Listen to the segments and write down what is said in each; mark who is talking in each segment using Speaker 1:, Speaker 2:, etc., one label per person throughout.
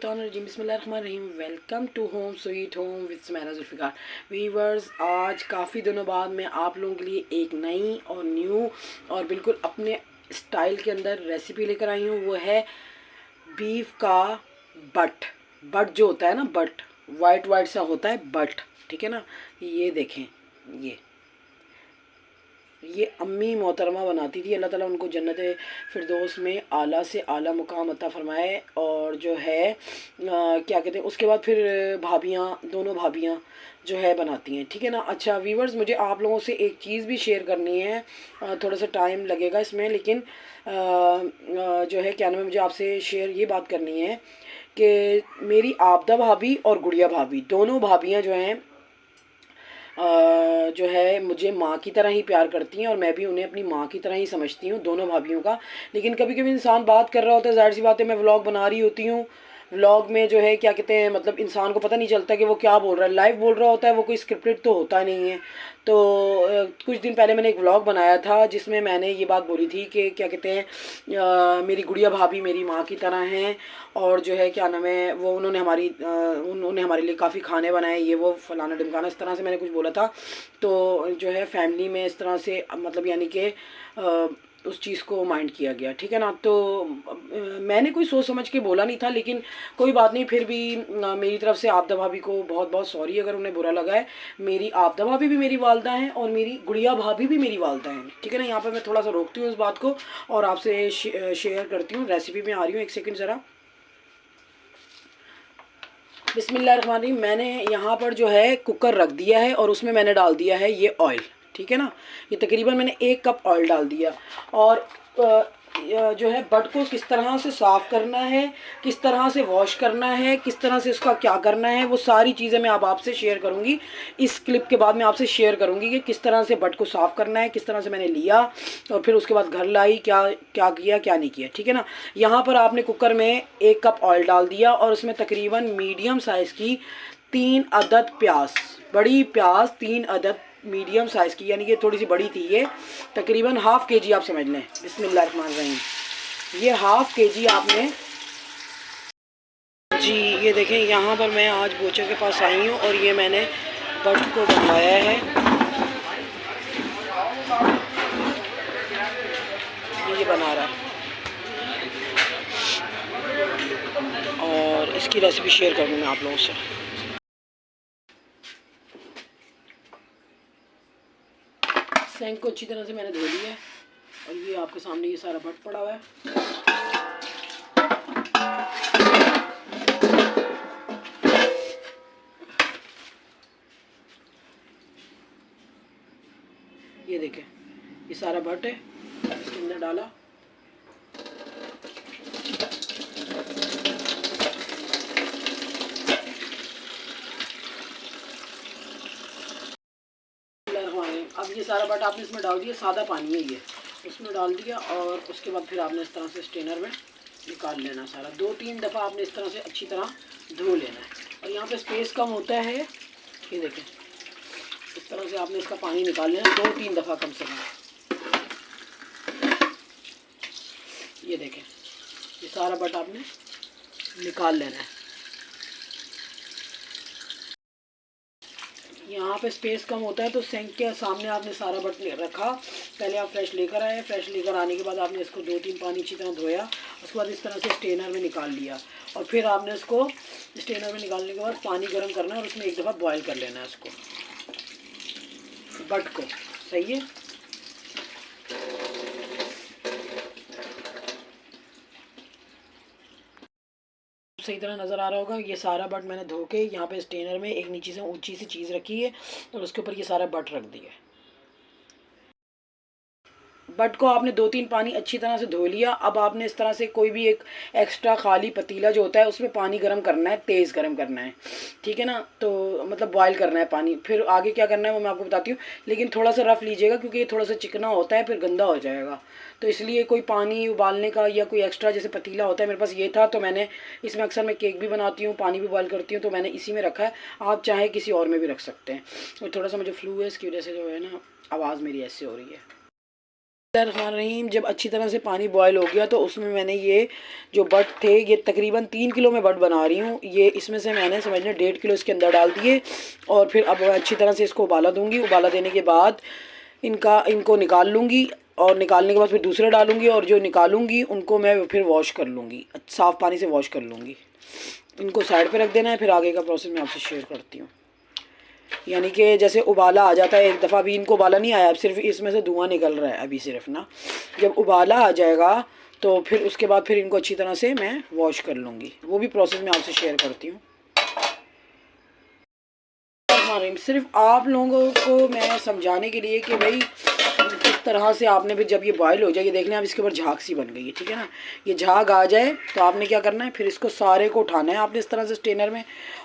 Speaker 1: मिनशैतानिर्रजीम बिस्मिल्लाहिर्रहमानिर्रहीम। Welcome to home sweet home with Sumaira Zulfiqar. Viewers, आज काफ़ी दिनों बाद मैं आप लोगों के लिए एक नई और न्यू और बिल्कुल अपने स्टाइल के अंदर रेसिपी लेकर आई हूँ। वो है बीफ का बट। बट जो होता है ना, बट वाइट वाइट सा होता है बट, ठीक है ना। ये देखें, ये अम्मी मोहतरमा बनाती थी। अल्लाह ताला उनको जन्नत फिरदौस में आला से आला मुकाम अता फ़रमाए। और जो है क्या कहते हैं, उसके बाद फिर भाभियाँ, दोनों भाभियाँ जो है बनाती हैं, ठीक है ना। अच्छा वीवर्स, मुझे आप लोगों से एक चीज़ भी शेयर करनी है। थोड़ा सा टाइम लगेगा इसमें, लेकिन जो है क्या नाम है, मुझे आपसे शेयर ये बात करनी है कि मेरी आपदा भाभी और गुड़िया भाभी, दोनों भाभियाँ जो हैं जो है मुझे माँ की तरह ही प्यार करती हैं और मैं भी उन्हें अपनी माँ की तरह ही समझती हूँ, दोनों भाभियों का। लेकिन कभी कभी इंसान बात कर रहा होता है, जाहिर सी बात है, मैं व्लॉग बना रही होती हूँ। व्लॉग में जो है क्या कहते हैं, मतलब इंसान को पता नहीं चलता कि वो क्या बोल रहा है, लाइव बोल रहा होता है, वो कोई स्क्रिप्टेड तो होता नहीं है। तो कुछ दिन पहले मैंने एक व्लॉग बनाया था जिसमें मैंने ये बात बोली थी कि क्या कहते हैं, मेरी गुड़िया भाभी मेरी माँ की तरह हैं। और जो है क्या नाम है, वो उन्होंने हमारे लिए काफ़ी खाने बनाए, ये वो फलाना ढिमकाना, इस तरह से मैंने कुछ बोला था। तो जो है फैमिली में इस तरह से मतलब यानी कि उस चीज़ को माइंड किया गया, ठीक है ना। तो मैंने कोई सोच समझ के बोला नहीं था, लेकिन कोई बात नहीं, फिर भी मेरी तरफ से आपदा भाभी को बहुत बहुत सॉरी अगर उन्हें बुरा लगा है। मेरी आपदा भाभी भी मेरी वालदा हैं और मेरी गुड़िया भाभी भी मेरी वालदा हैं, ठीक है ना। यहाँ पर मैं थोड़ा सा रोकती हूँ इस बात को और आपसे शेयर करती हूँ। रेसिपी में आ रही हूँ, एक सेकेंड ज़रा। बिस्मिल्लाहिर्रहमानिर्रहीम। मैंने यहाँ पर जो है कुकर रख दिया है और उसमें मैंने डाल दिया है ये ऑयल, ठीक है ना। ये तकरीबन मैंने 1 कप ऑयल डाल दिया। और जो है बट को किस तरह से साफ़ करना है, किस तरह से वॉश करना है, किस तरह से उसका क्या करना है, वो सारी चीज़ें मैं अब आपसे शेयर करूँगी। इस क्लिप के बाद मैं आपसे शेयर करूँगी कि किस तरह से बट को साफ़ करना है, किस तरह से मैंने लिया और फिर उसके बाद घर लाई, क्या क्या किया क्या नहीं किया, ठीक है ना। यहाँ पर आपने कुकर में 1 कप ऑयल डाल दिया और उसमें तकरीबन मीडियम साइज़ की 3 अदद प्याज, बड़ी प्याज 3 अदद मीडियम साइज़ की, यानी कि थोड़ी सी बड़ी थी ये, तकरीबन हाफ़ के जी आप समझ लें। बिस्मिल्लाहिर्रहमानिर्रहीम। ये हाफ़ के जी आपने जी, ये देखें, यहाँ पर मैं आज बोचर के पास आई हूँ और ये मैंने बट को बनवाया है। ये बना रहा है और इसकी रेसिपी शेयर करूँगी मैं आप लोगों से। सैंक को अच्छी तरह से मैंने धो लिया है और ये आपके सामने ये सारा बट पड़ा हुआ है। ये देखें, ये सारा बट है, इसके अंदर डाला। अब ये सारा बट आपने इसमें डाल दिया, सादा पानी है ये, उसमें डाल दिया और उसके बाद फिर आपने इस तरह से स्ट्रेनर में निकाल लेना सारा। 2-3 दफ़ा आपने इस तरह से अच्छी तरह धो लेना है। और यहाँ पे स्पेस कम होता है, ये देखें, इस तरह से आपने इसका पानी निकाल लेना 2-3 दफ़ा कम से कम। ये देखें, ये सारा बट आपने निकाल लेना है। यहाँ पे स्पेस कम होता है तो सिंक के सामने आपने सारा बट रखा। पहले आप फ्रेश लेकर आए, फ्रेश लेकर आने के बाद आपने इसको 2-3 पानी अच्छी तरह धोया, उसके बाद इस तरह से स्ट्रेनर में निकाल लिया और फिर आपने इसको स्ट्रेनर में निकालने के बाद पानी गर्म करना है और उसमें एक दफ़ा बॉयल कर लेना है इसको, बट को। सही है। सही तरह नज़र आ रहा होगा, ये सारा बट मैंने धो के यहाँ पे स्ट्रेनर में एक नीचे से ऊंची सी चीज़ रखी है और उसके ऊपर ये सारा बट रख दिया है। बट को आपने 2-3 पानी अच्छी तरह से धो लिया। अब आपने इस तरह से कोई भी एक एक्स्ट्रा खाली पतीला जो होता है उसमें पानी गर्म करना है, तेज़ गर्म करना है, ठीक है ना। तो मतलब बॉयल करना है पानी। फिर आगे क्या करना है वो मैं आपको बताती हूँ, लेकिन थोड़ा सा रफ़ लीजिएगा क्योंकि ये थोड़ा सा चिकना होता है, फिर गंदा हो जाएगा। तो इसलिए कोई पानी उबालने का या कोई एक्स्ट्रा जैसे पतीला होता है, मेरे पास ये था तो मैंने इसमें अक्सर मैं केक भी बनाती हूँ, पानी भी बॉयल करती हूँ, तो मैंने इसी में रखा है। आप चाहे किसी और में भी रख सकते हैं। और थोड़ा सा मुझे फ्लू है, इसकी वजह से जो है ना आवाज़ मेरी ऐसे हो रही है। रहीम जब अच्छी तरह से पानी बॉयल हो गया तो उसमें मैंने ये जो बट थे, ये तकरीबन 3 किलो में बट बना रही हूँ, ये इसमें से मैंने समझ लें 1.5 किलो इसके अंदर डाल दिए। और फिर अब अच्छी तरह से इसको उबाला दूँगी। उबाला देने के बाद इनको निकाल लूँगी और निकालने के बाद फिर दूसरे डालूँगी, और जो निकालूँगी उनको मैं फिर वॉश कर लूँगी, साफ़ पानी से वॉश कर लूँगी। इनको साइड पर रख देना है, फिर आगे का प्रोसेस मैं आपसे शेयर करती हूँ। यानी कि जैसे उबाला आ जाता है एक दफ़ा, अभी इनको उबाला नहीं आया, अब सिर्फ इसमें से धुआं निकल रहा है अभी सिर्फ ना। जब उबाला आ जाएगा तो फिर उसके बाद फिर इनको अच्छी तरह से मैं वॉश कर लूँगी, वो भी प्रोसेस मैं आपसे शेयर करती हूँ। सिर्फ आप लोगों को मैं समझाने के लिए कि भाई किस तरह से आपने फिर जब ये बॉयल हो जाए, ये देख लें आप इसके ऊपर झाग सी बन गई है, ठीक है ना। ये झाग आ जाए तो आपने क्या करना है, फिर इसको सारे को उठाना है आपने इस तरह से स्ट्रेनर में,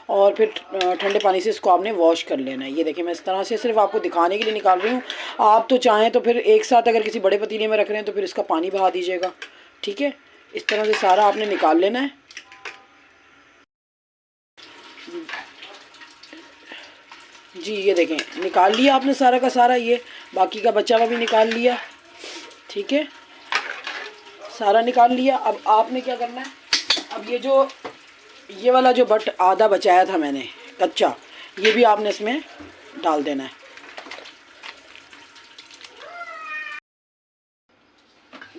Speaker 1: और फिर ठंडे पानी से इसको आपने वॉश कर लेना है। ये देखिए मैं इस तरह से सिर्फ आपको दिखाने के लिए निकाल रही हूँ। आप तो चाहें तो फिर एक साथ अगर किसी बड़े पतीले में रख रहे हैं तो फिर इसका पानी बहा दीजिएगा, ठीक है। इस तरह से सारा आपने निकाल लेना है। जी ये देखें निकाल लिया आपने सारा का सारा, ये बाकी का बचा हुआ भी निकाल लिया, ठीक है, सारा निकाल लिया। अब आपने क्या करना है, अब ये वाला जो बट आधा बचाया था मैंने कच्चा, ये भी आपने इसमें डाल देना है।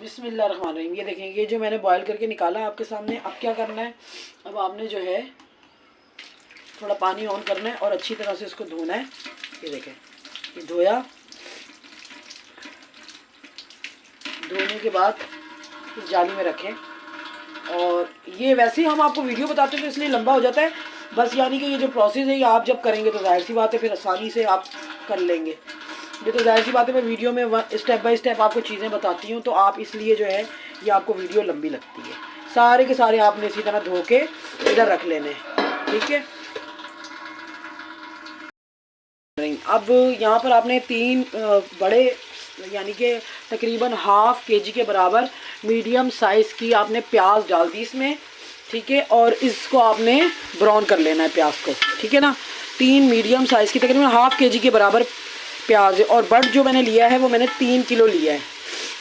Speaker 1: बिस्मिल्लाहिर्रहमानिर्रहीम। ये देखें ये जो मैंने बॉयल करके निकाला आपके सामने। अब क्या करना है, अब आपने जो है थोड़ा पानी ऑन करना है और अच्छी तरह से इसको धोना है। ये देखें ये धोया, धोने के बाद इस जाली में रखें। और ये वैसे ही हम आपको वीडियो बताते हैं तो इसलिए लंबा हो जाता है बस, यानी कि ये जो प्रोसेस है ये आप जब करेंगे तो जाहिर सी बात है फिर आसानी से आप कर लेंगे। ये तो जाहिर सी बात है मैं वीडियो में स्टेप बाय स्टेप आपको चीज़ें बताती हूँ, तो आप इसलिए जो है ये आपको वीडियो लंबी लगती है। सारे के सारे आपने इसी तरह धो के इधर रख लेने, ठीक है। अब यहाँ पर आपने 3 बड़े यानी कि तकरीबन ½ kg के बराबर मीडियम साइज़ की आपने प्याज डाल दी इसमें, ठीक है। और इसको आपने ब्राउन कर लेना है प्याज को, ठीक है ना। 3 मीडियम साइज़ की तकरीबन ½ kg के बराबर प्याज है। और बट जो मैंने लिया है वो मैंने 3 किलो लिया है,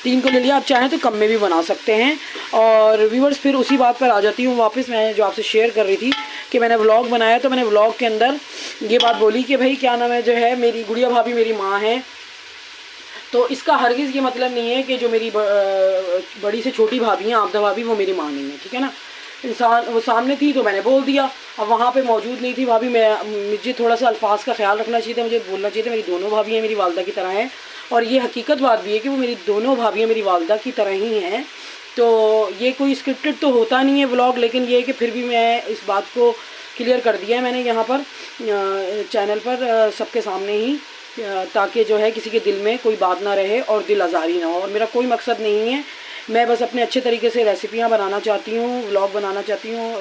Speaker 1: 3 किलो लिया। आप चाहें तो कम में भी बना सकते हैं। और व्यूअर्स फिर उसी बात पर आ जाती हूँ वापस, मैं जो आपसे शेयर कर रही थी कि मैंने व्लॉग बनाया, तो मैंने व्लॉग के अंदर ये बात बोली कि भाई क्या नाम है, जो है मेरी गुड़िया भाभी मेरी माँ है। तो इसका हरगिज़ ये मतलब नहीं है कि जो मेरी बड़ी से छोटी भाभी हैं आबदा भाभी, वो मेरी माँ नहीं है, ठीक है ना। इंसान वो सामने थी तो मैंने बोल दिया, अब वहाँ पे मौजूद नहीं थी भाभी, मुझे थोड़ा सा अल्फाज का ख्याल रखना चाहिए था, मुझे बोलना चाहिए था मेरी दोनों भाभी हैं मेरी वालदा की तरह हैं। और ये हकीकत बात भी है कि वो मेरी दोनों भाभी मेरी वालदा की तरह ही हैं। तो ये कोई स्क्रिप्टेड तो होता नहीं है व्लॉग, लेकिन ये है कि फिर भी मैं इस बात को क्लियर कर दिया है मैंने यहाँ पर चैनल पर सबके सामने ही, ताकि जो है किसी के दिल में कोई बात ना रहे और दिल आज़ारी ना हो। और मेरा कोई मकसद नहीं है, मैं बस अपने अच्छे तरीके से रेसिपियाँ बनाना चाहती हूँ, व्लॉग बनाना चाहती हूँ,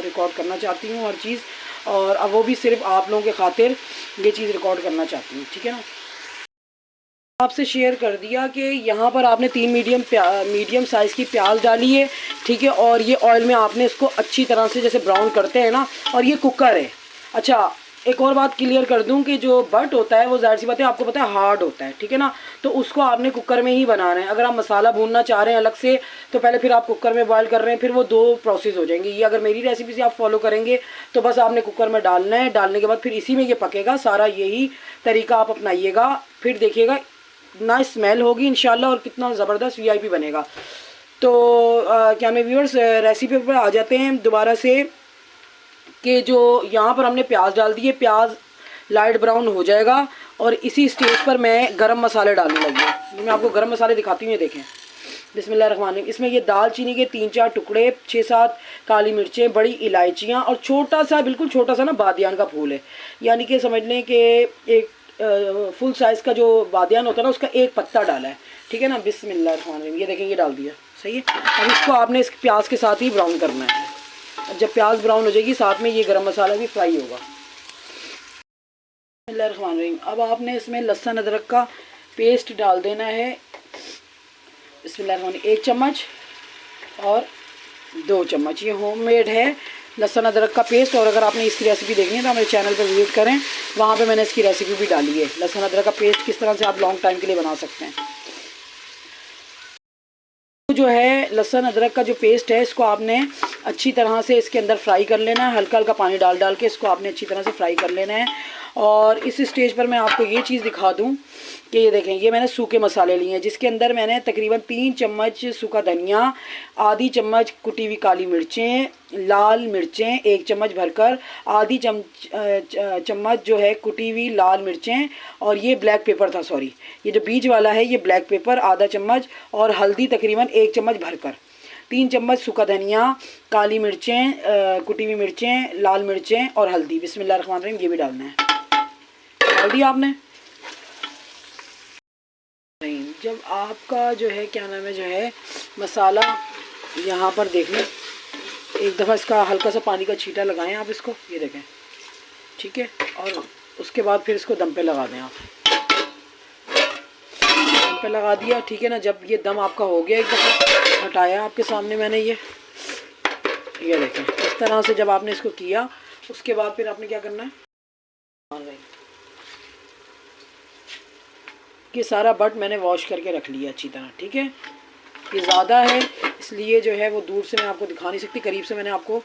Speaker 1: रिकॉर्ड करना चाहती हूँ हर चीज़। और अब वो भी सिर्फ आप लोगों के खातिर ये चीज़ रिकॉर्ड करना चाहती हूँ, ठीक है ना। आपसे शेयर कर दिया कि यहाँ पर आपने 3 मीडियम साइज़ की प्याज डाली है, ठीक है। और ये ऑयल में आपने इसको अच्छी तरह से जैसे ब्राउन करते हैं ना, और ये कुकर है। अच्छा एक और बात क्लियर कर दूं कि जो बट होता है वो ज़ाहिर सी बात है आपको पता है हार्ड होता है, ठीक है ना। तो उसको आपने कुकर में ही बनाना है। अगर आप मसाला भूनना चाह रहे हैं अलग से तो पहले फिर आप कुकर में बॉयल कर रहे हैं, फिर वो 2 प्रोसेस हो जाएंगे। ये अगर मेरी रेसिपी से आप फॉलो करेंगे तो बस आपने कुकर में डालना है, डालने के बाद फिर इसी में ये पकेगा सारा। यही तरीका आप अपनाइएगा, फिर देखिएगा ना स्मेल होगी इंशाल्लाह और कितना ज़बरदस्त VIP बनेगा। तो क्या मैं व्यूअर्स रेसिपी पर आ जाते हैं दोबारा से कि जो यहाँ पर हमने प्याज डाल दिए, प्याज लाइट ब्राउन हो जाएगा और इसी स्टेज पर मैं गरम मसाले डालने लगी हूँ। मैं आपको गरम मसाले दिखाती हूँ, ये देखें। बिस्मिल्लाहिर्रहमानिर्रहीम। इसमें ये दालचीनी के 3-4 टुकड़े, 6-7 काली मिर्चें, बड़ी इलायचियाँ और छोटा सा बिल्कुल छोटा सा ना बादियान का फूल है। यानी कि समझ लें कि एक फुल साइज़ का जो बादियान होता है ना उसका एक पत्ता डाला है, ठीक है ना। बिस्मिल्लाहिर्रहमानिर्रहीम। ये देखें ये डाल दिया, सही है। अब इसको आपने इस प्याज के साथ ही ब्राउन करना है। अब जब प्याज ब्राउन हो जाएगी साथ में ये गरम मसाला भी फ्राई होगा। बिस्मिल्लाहिर्रहमानिर्रहीम। अब आपने इसमें लहसुन अदरक का पेस्ट डाल देना है। बिस्मिल्लाहिर्रहमानिर्रहीम। 1 चम्मच और 2 चम्मच ये होममेड है लहसुन अदरक का पेस्ट। और अगर आपने इसकी रेसिपी देखनी है तो हमारे चैनल पर विजिट करें, वहाँ पे मैंने इसकी रेसिपी भी डाली है। लहसुन अदरक का पेस्ट किस तरह से आप लॉन्ग टाइम के लिए बना सकते हैं। जो है लहसुन अदरक का जो पेस्ट है इसको आपने अच्छी तरह से इसके अंदर फ्राई कर लेना है। हल्का हल्का पानी डाल डाल के इसको आपने अच्छी तरह से फ्राई कर लेना है। और इस स्टेज पर मैं आपको ये चीज़ दिखा दूँ कि ये देखें, ये मैंने सूखे मसाले लिए हैं, जिसके अंदर मैंने तकरीबन 3 चम्मच सूखा धनिया, आधी चम्मच कुटी हुई काली मिर्चें, लाल मिर्चें 1 चम्मच भरकर, आधी चम्मच जो है कुटी हुई लाल मिर्चें, और ये ब्लैक पेपर था, सॉरी ये जो बीज वाला है ये ब्लैक पेपर आधा चम्मच, और हल्दी तकरीबन 1 चम्मच भरकर, 3 चम्मच सूखा धनिया, काली मिर्चें, कुटी हुई मिर्चें, लाल मिर्चें और हल्दी। बिस्मिल्लाहिर्रहमानिर्रहीम, ये भी डालना है। डाल दिया आपने। नहीं, जब आपका जो है क्या नाम है जो है मसाला यहाँ पर देख लें, एक दफ़ा इसका हल्का सा पानी का छींटा लगाएं आप इसको, ये देखें, ठीक है। और उसके बाद फिर इसको दम पे लगा दें आप, दम पे लगा दिया, ठीक है ना। जब ये दम आपका हो गया, एक दफ़ा हटाया आपके सामने मैंने ये देखें, इस तरह से जब आपने इसको किया, उसके बाद फिर आपने क्या करना है, ये सारा बट मैंने वॉश करके रख लिया अच्छी तरह, ठीक है। ये ज़्यादा है इसलिए जो है वो दूर से मैं आपको दिखा नहीं सकती, करीब से मैंने आपको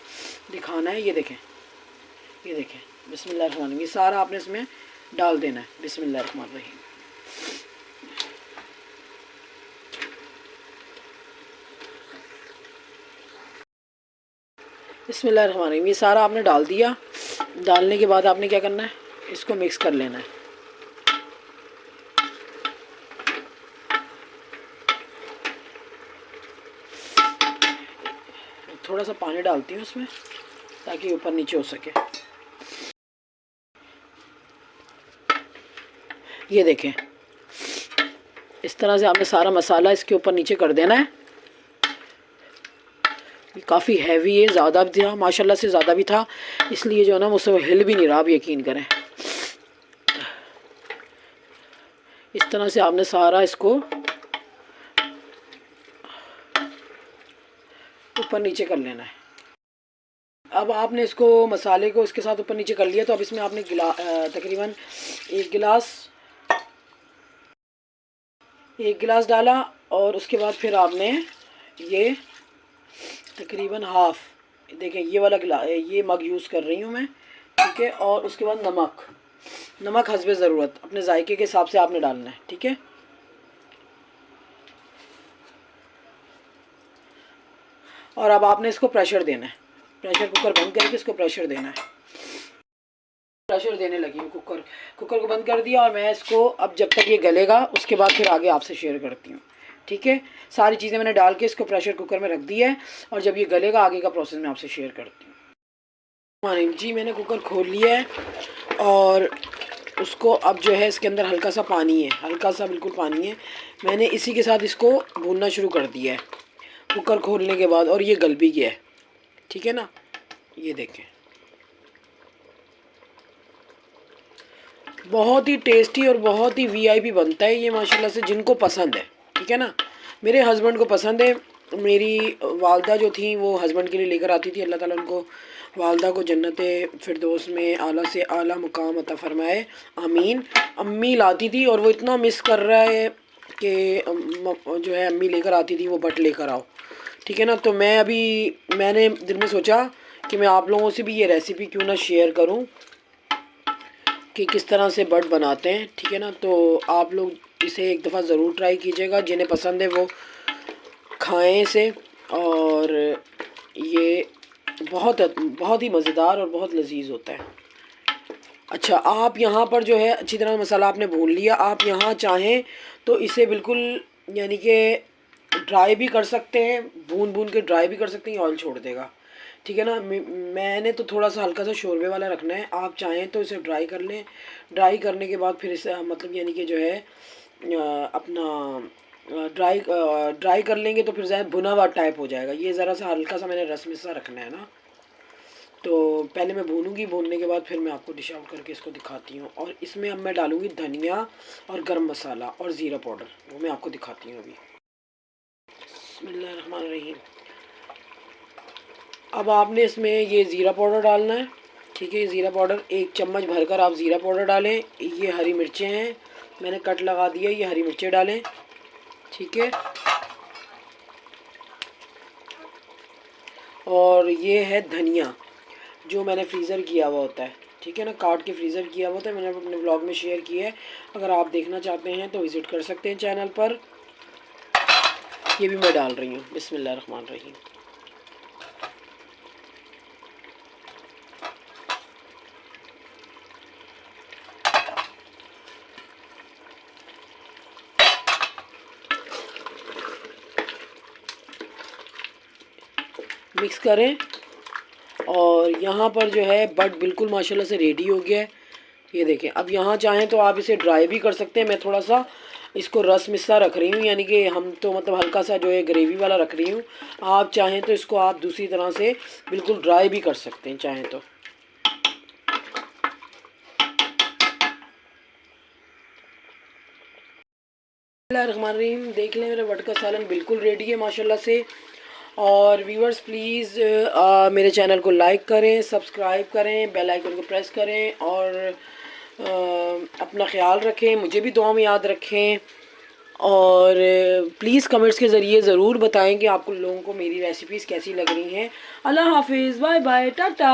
Speaker 1: दिखाना है। ये देखें, ये देखें, बिस्मिल्लाहिर्रहमानिर्रहीम, ये सारा आपने इसमें डाल देना है। बिस्मिल्लाहिर्रहमानिर्रहीम, बिस्मिल्लाहिर्रहमानिर्रहीम, ये सारा आपने डाल दिया। डालने के बाद आपने क्या करना है, इसको मिक्स कर लेना है। थोड़ा सा पानी डालती हूँ उसमें ताकि ऊपर नीचे हो सके। ये देखें, इस तरह से आपने सारा मसाला इसके ऊपर नीचे कर देना है। ये काफ़ी हैवी है, ज़्यादा भी था, माशाल्लाह से ज़्यादा भी था, इसलिए जो है ना मुझसे हिल भी नहीं रहा, आप यकीन करें। इस तरह से आपने सारा इसको ऊपर नीचे कर लेना है। अब आपने इसको मसाले को इसके साथ ऊपर नीचे कर लिया, तो अब इसमें आपने तकरीबन 1 गिलास डाला, और उसके बाद फिर आपने ये तकरीबन हाफ़, देखें ये वाला ये मग यूज़ कर रही हूँ मैं, ठीक है। और उसके बाद नमक हस्बे ज़रूरत, अपने जायके के हिसाब से आपने डालना है, ठीक है। और अब आपने इसको प्रेशर देना है, प्रेशर कुकर बंद करके इसको प्रेशर देना है। प्रेशर देने लगी हूँ, कुकर को बंद कर दिया, और मैं इसको अब जब तक ये गलेगा उसके बाद फिर आगे आपसे शेयर करती हूँ, ठीक है। सारी चीज़ें मैंने डाल के इसको प्रेशर कुकर में रख दिया है, और जब ये गलेगा आगे का प्रोसेस मैं आपसे शेयर करती हूँ। जी, मैंने कुकर खोल लिया है, और उसको अब जो है इसके अंदर हल्का सा पानी है, हल्का सा बिल्कुल पानी है, मैंने इसी के साथ इसको भूनना शुरू कर दिया है कुकर खोलने के बाद, और ये गल भी गया है, ठीक है ना। ये देखें, बहुत ही टेस्टी और बहुत ही वीआईपी बनता है ये माशाल्लाह से, जिनको पसंद है, ठीक है ना। मेरे हस्बैंड को पसंद है, मेरी वालदा जो थी वो हस्बैंड के लिए लेकर आती थी, अल्लाह ताला उनको, वालदा को जन्नते फिरदौस में आला से आला मुकाम अता फरमाए, आमीन। अम्मी लाती थी, और वो इतना मिस कर रहा है कि जो है अम्मी लेकर आती थी वो बट लेकर आओ, ठीक है ना। तो मैंने दिल में सोचा कि मैं आप लोगों से भी ये रेसिपी क्यों ना शेयर करूं कि किस तरह से बट बनाते हैं, ठीक है ना। तो आप लोग इसे एक दफ़ा ज़रूर ट्राई कीजिएगा, जिन्हें पसंद है वो खाएं इसे, और ये बहुत ही मज़ेदार और बहुत लजीज होता है। अच्छा, आप यहाँ पर जो है अच्छी तरह मसाला आपने भून लिया, आप यहाँ चाहें तो इसे बिल्कुल यानी कि ड्राई भी कर सकते हैं, भून के ड्राई भी कर सकते हैं, ऑयल छोड़ देगा, ठीक है ना। मैंने तो थोड़ा सा हल्का सा शोरबे वाला रखना है, आप चाहें तो इसे ड्राई कर लें। ड्राई करने के बाद फिर इसे मतलब यानी कि जो है अपना ड्राई कर लेंगे तो फिर ज़्यादा भुना हुआ टाइप हो जाएगा। ये ज़रा सा हल्का सा मैंने रस में सा रखना है ना, तो पहले मैं भूनूंगी, भूनने के बाद फिर मैं आपको डिश आउट करके इसको दिखाती हूँ। और इसमें अब मैं डालूँगी धनिया और गरम मसाला और ज़ीरा पाउडर, वो मैं आपको दिखाती हूँ अभी। बिस्मिल्लाहिर्रहमानिर्रहीम। अब आपने इसमें ये ज़ीरा पाउडर डालना है, ठीक है। ज़ीरा पाउडर 1 चम्मच भरकर आप ज़ीरा पाउडर डालें। ये हरी मिर्चें हैं, मैंने कट लगा दिया, ये हरी मिर्चें डालें, ठीक है। और ये है धनिया जो मैंने फ्रीज़र किया हुआ होता है, ठीक है ना, काट के फ्रीज़र किया हुआ होता है, मैंने अपने ब्लॉग में शेयर किया है। अगर आप देखना चाहते हैं तो विज़िट कर सकते हैं चैनल पर। ये भी मैं डाल रही हूँ। बिस्मिल्लाहिर्रहमानिर्रहीम। मिक्स करें। और यहाँ पर जो है बट बिल्कुल माशाल्लाह से रेडी हो गया है। ये देखें। अब यहाँ चाहें तो आप इसे ड्राई भी कर सकते हैं। मैं थोड़ा सा इसको रस मिस्सा रख रही हूँ, यानी कि हम तो मतलब हल्का सा जो है ग्रेवी वाला रख रही हूँ। आप चाहें तो इसको आप दूसरी तरह से बिल्कुल ड्राई भी कर सकते हैं चाहें तो। बिस्मिल्लाहिर्रहमानिर्रहीम। देख लें मेरा बट का सालन बिल्कुल रेडी है माशाल्लाह से। और व्यूअर्स प्लीज़ मेरे चैनल को लाइक करें, सब्सक्राइब करें, बेल आइकन को प्रेस करें और अपना ख्याल रखें, मुझे भी दुआ में याद रखें। और प्लीज़ कमेंट्स के ज़रिए ज़रूर बताएं कि आपको लोगों को मेरी रेसिपीज़ कैसी लग रही हैं। अल्लाह हाफिज़, बाय बाय, टाटा।